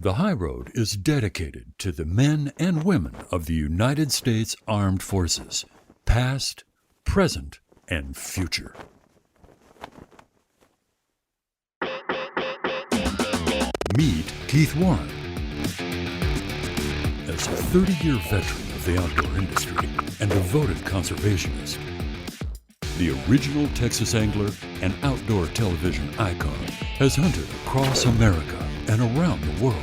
The High Road is dedicated to the men and women of the United States Armed Forces, past, present, and future. Meet Keith Warren. As a 30-year veteran of the outdoor industry and devoted conservationist, the original Texas angler and outdoor television icon has hunted across America and around the world,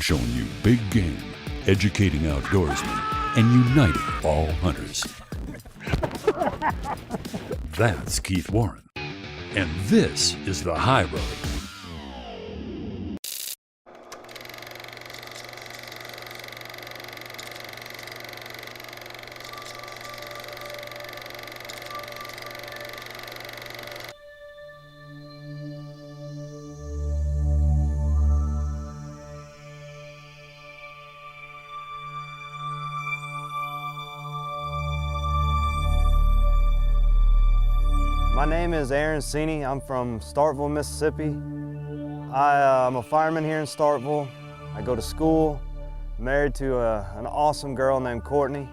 showing you big game, educating outdoorsmen, and uniting all hunters. That's Keith Warren, and this is the High Road. My name is Cini. I'm from Starkville, Mississippi. I'm a fireman here in Starkville. I go to school, married to an awesome girl named Courtney.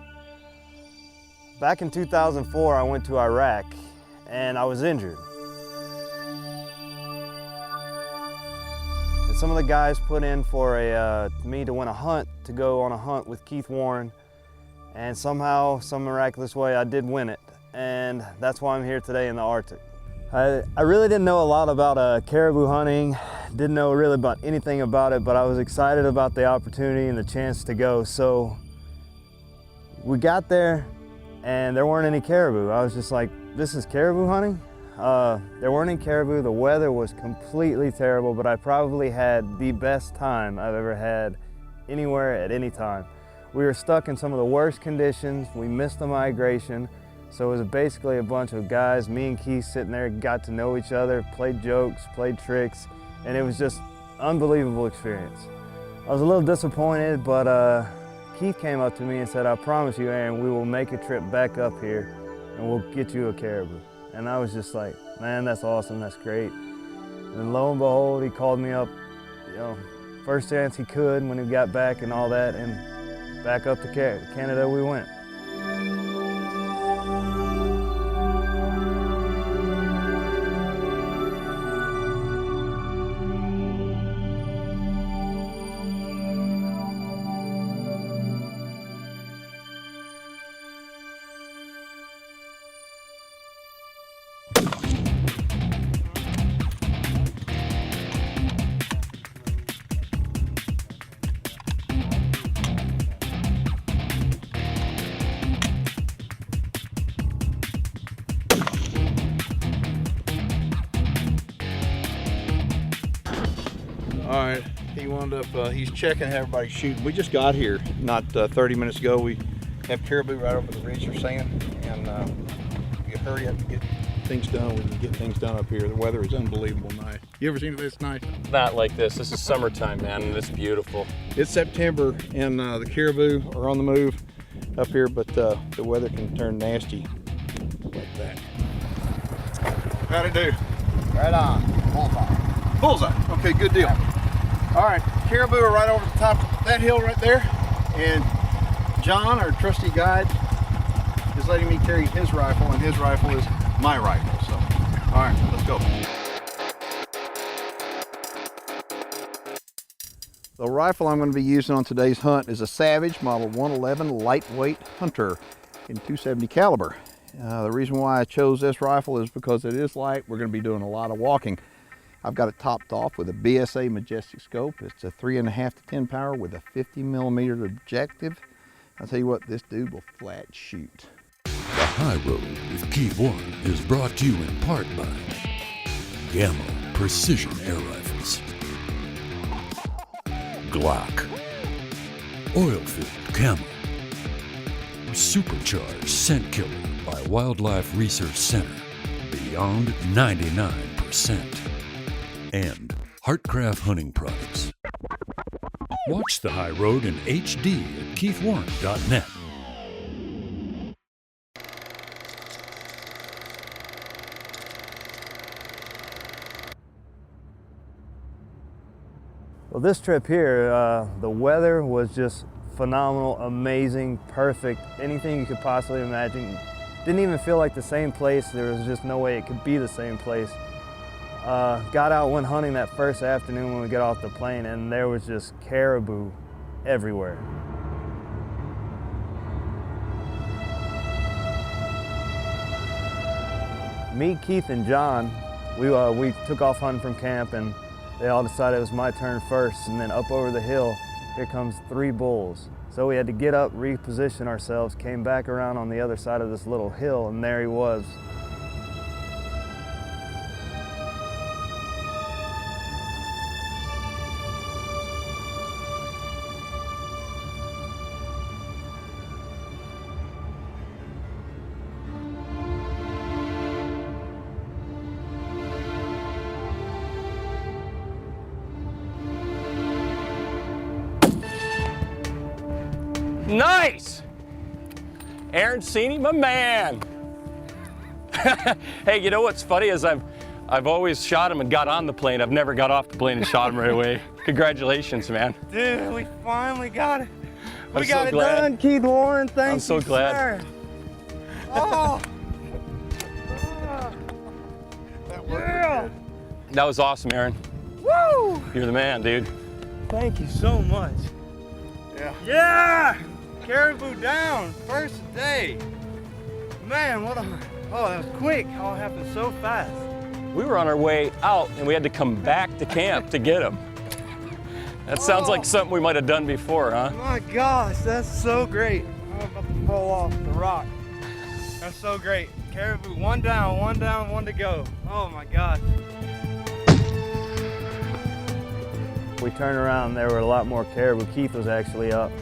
Back in 2004, I went to Iraq and I was injured. And some of the guys put in for me to win a hunt, to go on a hunt with Keith Warren. And somehow, some miraculous way, I did win it. And that's why I'm here today in the Arctic. I really didn't know a lot about caribou hunting, didn't know really about anything about it, but I was excited about the opportunity and the chance to go. So we got there and there weren't any caribou. I was just like, this is caribou hunting? There weren't any caribou, the weather was completely terrible, but I probably had the best time I've ever had anywhere at any time. We were stuck in some of the worst conditions, we missed the migration. So it was basically a bunch of guys, me and Keith sitting there, got to know each other, played jokes, played tricks, and it was just an unbelievable experience. I was a little disappointed, but Keith came up to me and said, I promise you, Aaron, we will make a trip back up here and we'll get you a caribou. And I was just like, man, that's awesome, that's great. And lo and behold, he called me up, first chance he could when he got back and all that, and back up to Canada we went. All right, he wound up, he's checking how everybody's shooting. We just got here not 30 minutes ago. We have caribou right over the ridge they're saying, and you hurry up and get things done. We can get things done up here. The weather is unbelievable nice. You ever seen this nice? Not like this. This is summertime, man, and it's beautiful. It's September, and the caribou are on the move up here, but the weather can turn nasty like that. How'd it do? Right on. Bullseye. Bullseye. Okay, good deal. All right, caribou are right over the top of that hill right there, and John, our trusty guide, is letting me carry his rifle, and his rifle is my rifle. So, all right, let's go. The rifle I'm going to be using on today's hunt is a Savage Model 111 lightweight hunter in .270 caliber. The reason why I chose this rifle is because it is light. We're going to be doing a lot of walking. I've got it topped off with a BSA Majestic scope. It's a 3.5 to 10 power with a 50mm objective. I'll tell you what, this dude will flat shoot. The High Road with Keith Warren is brought to you in part by Gamma Precision Air Rifles, Glock, Oil-Filled Camo, Supercharged Scent Killer by Wildlife Research Center, Beyond 99%, and Heartcraft Hunting Products. Watch The High Road in HD at keithwarren.net. Well, this trip here, the weather was just phenomenal, amazing, perfect, anything you could possibly imagine. Didn't even feel like the same place. There was just no way it could be the same place. Got out, went hunting that first afternoon when we got off the plane, and there was just caribou everywhere. Me, Keith, and John, we took off hunting from camp, and they all decided it was my turn first, and then up over the hill, here comes 3 bulls. So we had to get up, reposition ourselves, came back around on the other side of this little hill, and there he was. Nice! Aaron Cini, my man. Hey, you know what's funny is I've always shot him and got on the plane. I've never got off the plane and shot him right away. Congratulations, man. Dude, we finally got it. I'm We got so it glad. done, Keith Warren. Thank you, I'm so glad. sir. Oh. Yeah. That was awesome, Aaron. Woo! You're the man, dude. Thank you so much. Yeah. Yeah! Caribou down, first day. Man, what a, oh, that was quick. All happened so fast. We were on our way out and we had to come back to camp to get him. That sounds like something we might have done before, huh? My gosh, that's so great. I'm about to pull off the rock. That's so great. Caribou, one down, one to go. Oh my gosh. We turned around, there were a lot more caribou. Keith was actually up.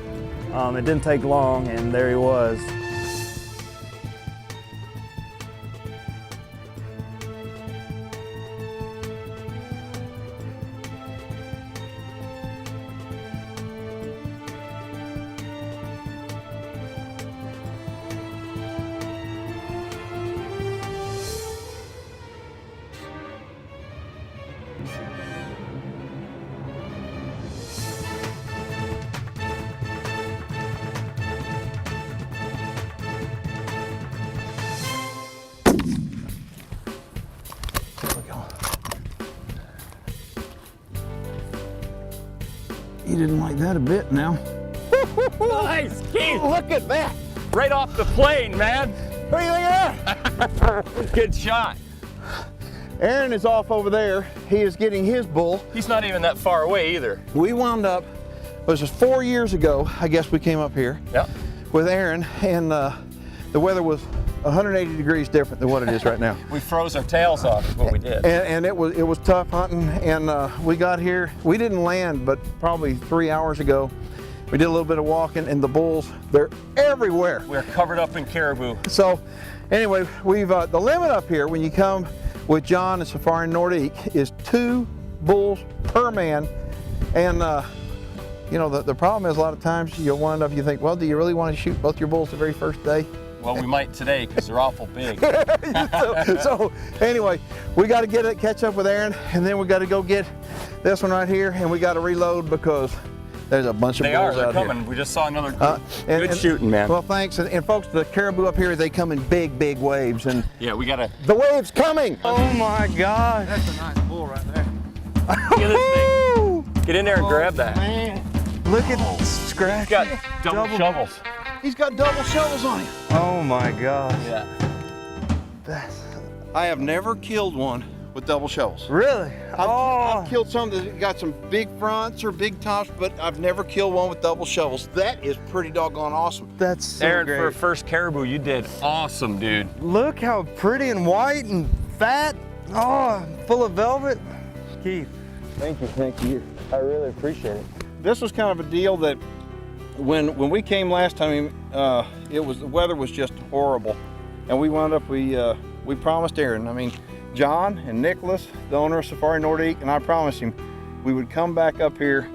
It didn't take long, and there he was. He didn't like that a bit now. Nice, Keith! Look at that! Right off the plane, man. What do you think of that? Good shot. Aaron is off over there. He is getting his bull. He's not even that far away either. We wound up, this was 4 years ago, I guess we came up here Yeah. with Aaron, and the weather was 180 degrees different than what it is right now. We froze our tails off is what we did. And it was tough hunting, and we got here. We didn't land, but probably 3 hours ago. We did a little bit of walking, and the bulls, they're everywhere. We're covered up in caribou. So anyway, we've the limit up here when you come with John and Safari Nordique is 2 bulls per man. And you know, the problem is a lot of times you'll wind up, you think, well, do you really want to shoot both your bulls the very first day? Well, we might today because they're awful big. so anyway, we got to catch up with Aaron, and then we got to go get this one right here, and we got to reload because there's a bunch of They are, bulls they're out coming. here. We just saw another And- good shooting, man. Well, thanks. And folks, the caribou up here, they come in big waves, and Yeah, we gotta the wave's coming. Oh my gosh. That's a nice bull right there. get this thing. Get in there and grab that. Man, Look at the scratch. He's got double shovels. he's got double shovels on him. Oh my gosh. Yeah. I have never killed one with double shovels. Really? I've killed some that got some big fronts or big tops, but I've never killed one with double shovels. That is pretty doggone awesome. That's so Aaron, great. for a first caribou, you did awesome, dude. Look how pretty and white and fat. Oh, full of velvet. Keith, thank you. I really appreciate it. This was kind of a deal that when we came last time, the weather was just horrible, and we wound up we promised Aaron. I mean, John and Nicholas, the owner of Safari Nordique, and I promised him we would come back up here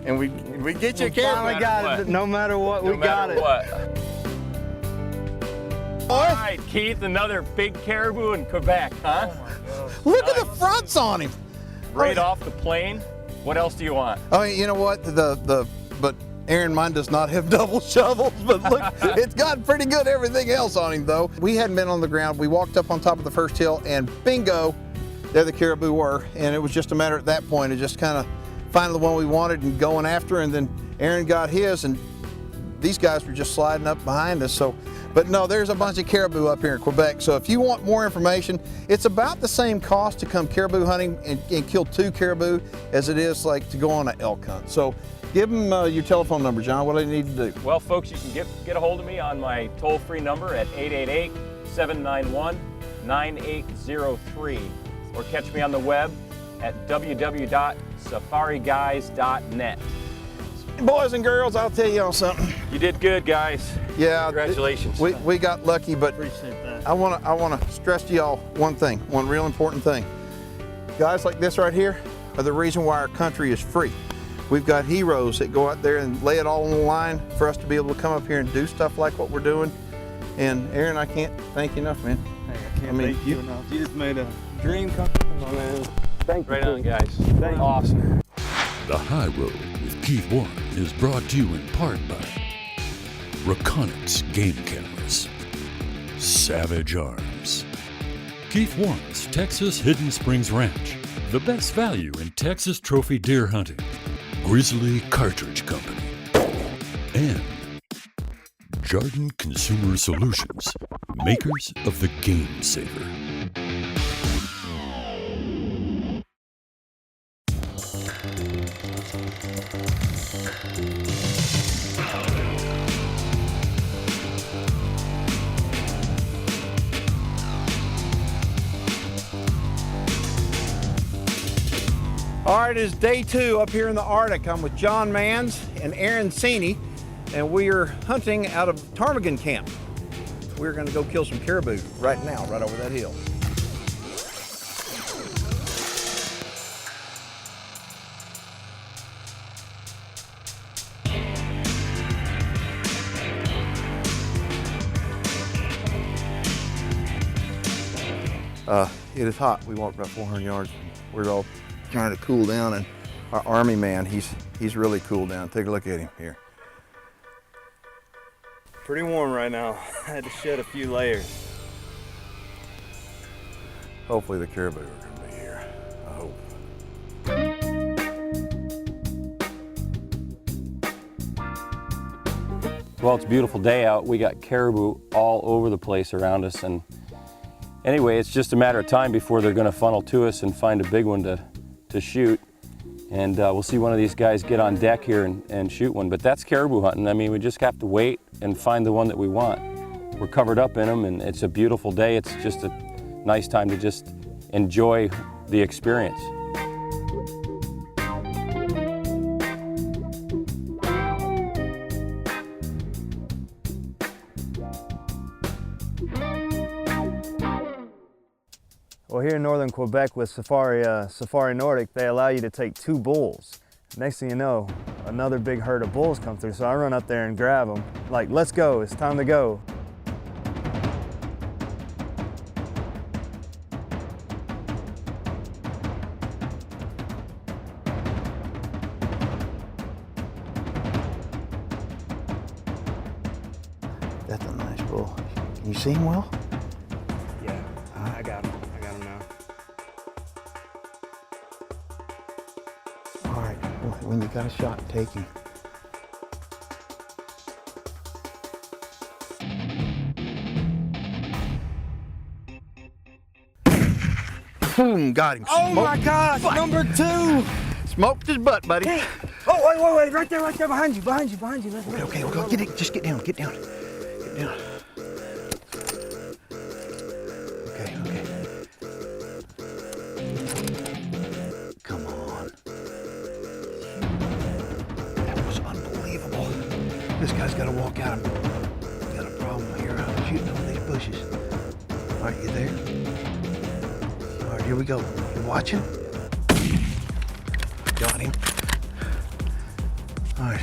and we get you a Finally camera. got it. No matter what, we got it. What? All right, Keith, another big caribou in Quebec, huh? Look at the fronts on him. Right off the plane. What else do you want? Oh, you know what? But Aaron, mine does not have double shovels, but look, it's got pretty good everything else on him though. We hadn't been on the ground. We walked up on top of the first hill and bingo, there the caribou were. And it was just a matter at that point of just kind of finding the one we wanted and going after, and then Aaron got his, and these guys were just sliding up behind us. So, but no, there's a bunch of caribou up here in Quebec. So if you want more information, it's about the same cost to come caribou hunting and kill 2 caribou as it is like to go on an elk hunt. So give them your telephone number, John. What do they need to do? Well, folks, you can get a hold of me on my toll-free number at 888-791-9803, or catch me on the web at www.safariguys.net. Boys and girls, I'll tell y'all something. You did good, guys. Yeah, Congratulations. We got lucky, but Appreciate that. I want to stress to y'all one thing, one real important thing. Guys like this right here are the reason why our country is free. We've got heroes that go out there and lay it all on the line for us to be able to come up here and do stuff like what we're doing. And Aaron, I can't thank you enough, man. Hey, I can't thank you enough. You just made a dream come true, man. Thank you. Right on, guys. Thank you. Awesome. The High Road with Keith Warren is brought to you in part by Reconyx Game Cameras, Savage Arms, Keith Warren's Texas Hidden Springs Ranch, the best value in Texas trophy deer hunting, Grizzly Cartridge Company, and Jarden Consumer Solutions, makers of the Game Saver. All right, it's day 2 up here in the Arctic. I'm with John Manns and Aaron Cini, and we are hunting out of Ptarmigan Camp. We're gonna go kill some caribou right now, right over that hill. It is hot. We walked about 400 yards. We're all trying to cool down, and our army man, he's really cooled down. Take a look at him here. Pretty warm right now. I had to shed a few layers. Hopefully the caribou are gonna be here. I hope. Well, it's a beautiful day out. We got caribou all over the place around us, and anyway, it's just a matter of time before they're going to funnel to us and find a big one to shoot. And we'll see one of these guys get on deck here and shoot one. But that's caribou hunting. I mean, we just have to wait and find the one that we want. We're covered up in them, and it's a beautiful day. It's just a nice time to just enjoy the experience. Well, here in Northern Quebec with Safari Nordic, they allow you to take 2 bulls. Next thing you know, another big herd of bulls come through, so I run up there and grab them. Like, let's go, it's time to go. That's a nice bull. Can you see him well? Yeah, I got him. I got him now. All right, when you got a shot, take him. Boom, got him. Oh my gosh, number 2! Smoked his butt, buddy. Oh, wait, right there, behind you. Let's go. Okay, we'll go. Just get down. Get down. Okay. Come on. That was unbelievable. This guy's got to walk out. He's got a problem here. I'm shooting over these bushes. All right, you there? All right, here we go. You watching? Got him. All right.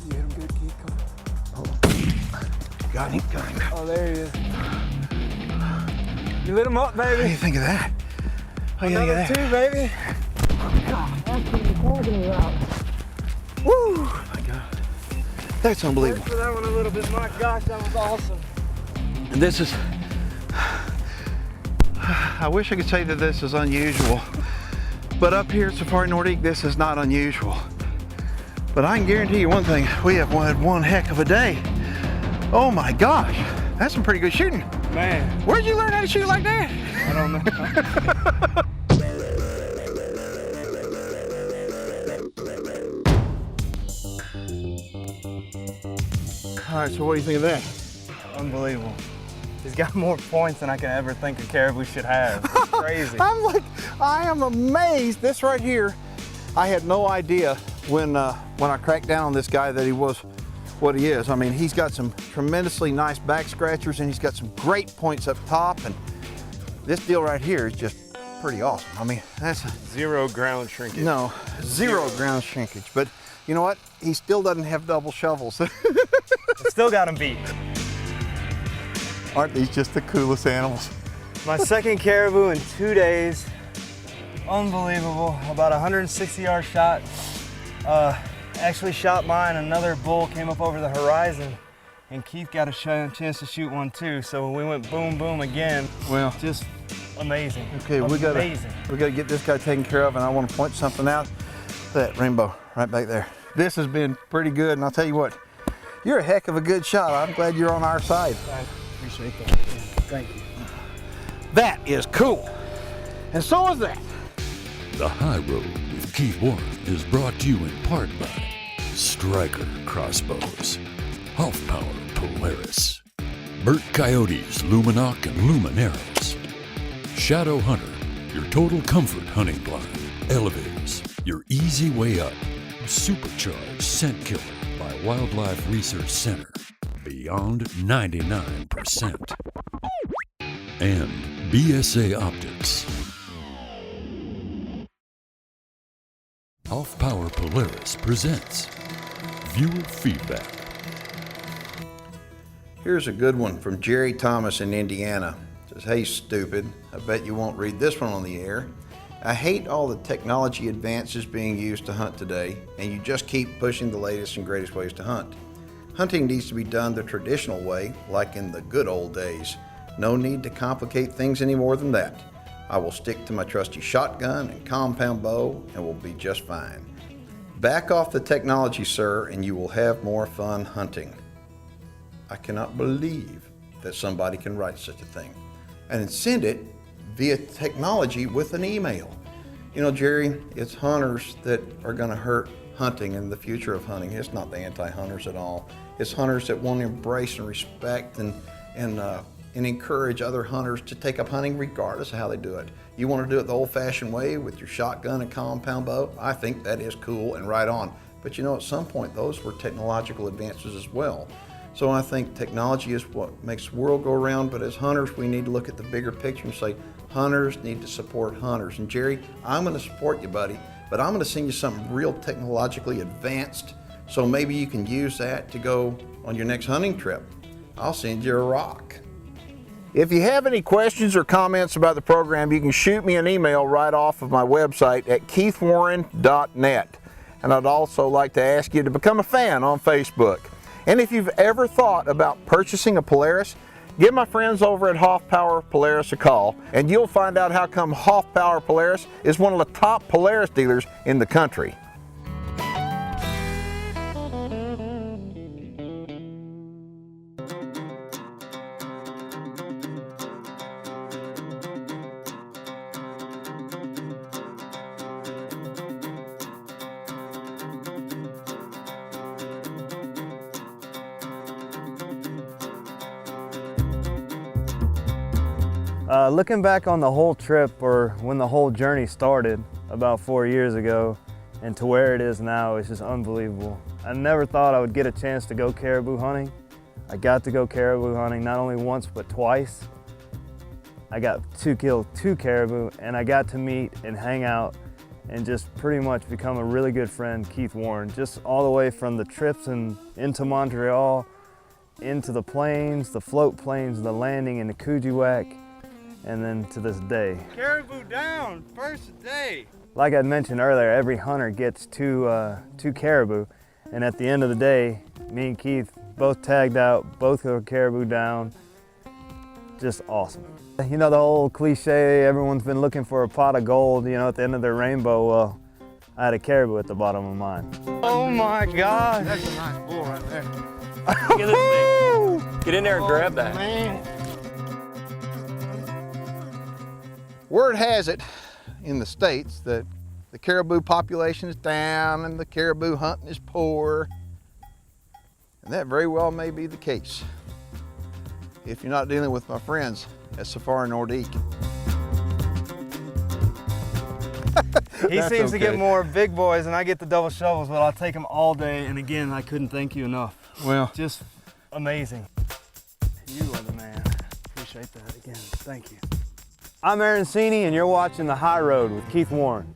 You hit him good, Keith? Come on. Hold on. Got him. Oh, there he is. You lit him up, What do baby. you think of that? I gotta get Another 2, baby. Woo! Oh my God. That's unbelievable. For that one a little bit. My gosh, that was awesome. And this is, I wish I could say that this is unusual, but up here at Safari Nordique, this is not unusual. But I can guarantee you one thing, we have had one heck of a day. Oh my gosh, that's some pretty good shooting. Man. Where'd you learn how to shoot like that? I don't know. All right, so what do you think of that? Unbelievable. He's got more points than I can ever think a caribou should have. It's crazy. I am amazed. This right here, I had no idea when I cracked down on this guy that he was what he is. I mean, he's got some tremendously nice back scratchers and he's got some great points up top, and this deal right here is just pretty awesome. I mean, that's Zero ground shrinkage. no, zero ground shrinkage. But you know what? He still doesn't have double shovels. Still got him beat. Aren't these just the coolest animals? My second caribou in 2 days. Unbelievable. About 160-yard shot. Actually shot mine. Another bull came up over the horizon, and Keith got a chance to shoot one too. So we went boom, boom again. Well, Just amazing. okay, we gotta get this guy taken care of, and I want to point something out. That rainbow right back there. This has been pretty good, and I'll tell you what, you're a heck of a good shot. I'm glad you're on our side. I appreciate that. Yeah, thank you. That is cool, and so is that. The High Road with Keith Warren is brought to you in part by Striker Crossbows, Half Power Polaris, Burt Coyote's Luminoc and Lumen Arrows, Shadow Hunter, your total comfort hunting blind, Elevators, your easy way up, Supercharged Scent Killer by Wildlife Research Center, beyond 99%, and BSA Optics. Half Power Polaris presents Viewer Feedback. Here's a good one from Jerry Thomas in Indiana. It says, hey stupid, I bet you won't read this one on the air. I hate all the technology advances being used to hunt today, and you just keep pushing the latest and greatest ways to hunt. Hunting needs to be done the traditional way, like in the good old days. No need to complicate things any more than that. I will stick to my trusty shotgun and compound bow and will be just fine. Back off the technology, sir, and you will have more fun hunting. I cannot believe that somebody can write such a thing and send it via technology with an email. You know, Jerry, it's hunters that are going to hurt hunting and the future of hunting. It's not the anti-hunters at all. It's hunters that want to embrace and respect and encourage other hunters to take up hunting regardless of how they do it. You want to do it the old-fashioned way with your shotgun and compound bow? I think that is cool and right on. But you know, at some point, those were technological advances as well. So I think technology is what makes the world go around, but as hunters, we need to look at the bigger picture and say, hunters need to support hunters. And Jerry, I'm going to support you, buddy, but I'm going to send you something real technologically advanced, so maybe you can use that to go on your next hunting trip. I'll send you a rock. If you have any questions or comments about the program, you can shoot me an email right off of my website at keithwarren.net. And I'd also like to ask you to become a fan on Facebook. And if you've ever thought about purchasing a Polaris, give my friends over at Half Power Polaris a call, and you'll find out how come Half Power Polaris is one of the top Polaris dealers in the country. Looking back on the whole trip, or when the whole journey started about 4 years ago, and to where it is now, it's just unbelievable. I never thought I would get a chance to go caribou hunting. I got to go caribou hunting not only once, but twice. I got to kill 2 caribou, and I got to meet and hang out and just pretty much become a really good friend, Keith Warren, just all the way from the trips into Montreal, into the plains, the float plains, the landing in the Kuujjuaq, and then to this day. Caribou down, first day. Like I mentioned earlier, every hunter gets two caribou, and at the end of the day, me and Keith both tagged out, both of caribou down. Just awesome. You know the old cliche, everyone's been looking for a pot of gold, you know, at the end of their rainbow. Well, I had a caribou at the bottom of mine. Oh my God. That's a nice bull right there. Look at this thing. Get in there and grab that. Man. Word has it in the States that the caribou population is down and the caribou hunting is poor. And that very well may be the case if you're not dealing with my friends at Safari Nordique. He That's seems to get okay. more big boys and I get the double shovels, but I'll take them all day. And again, I couldn't thank you enough. Well, Just amazing. You are the man. Appreciate that again. Thank you. I'm Aaron Cini and you're watching The High Road with Keith Warren.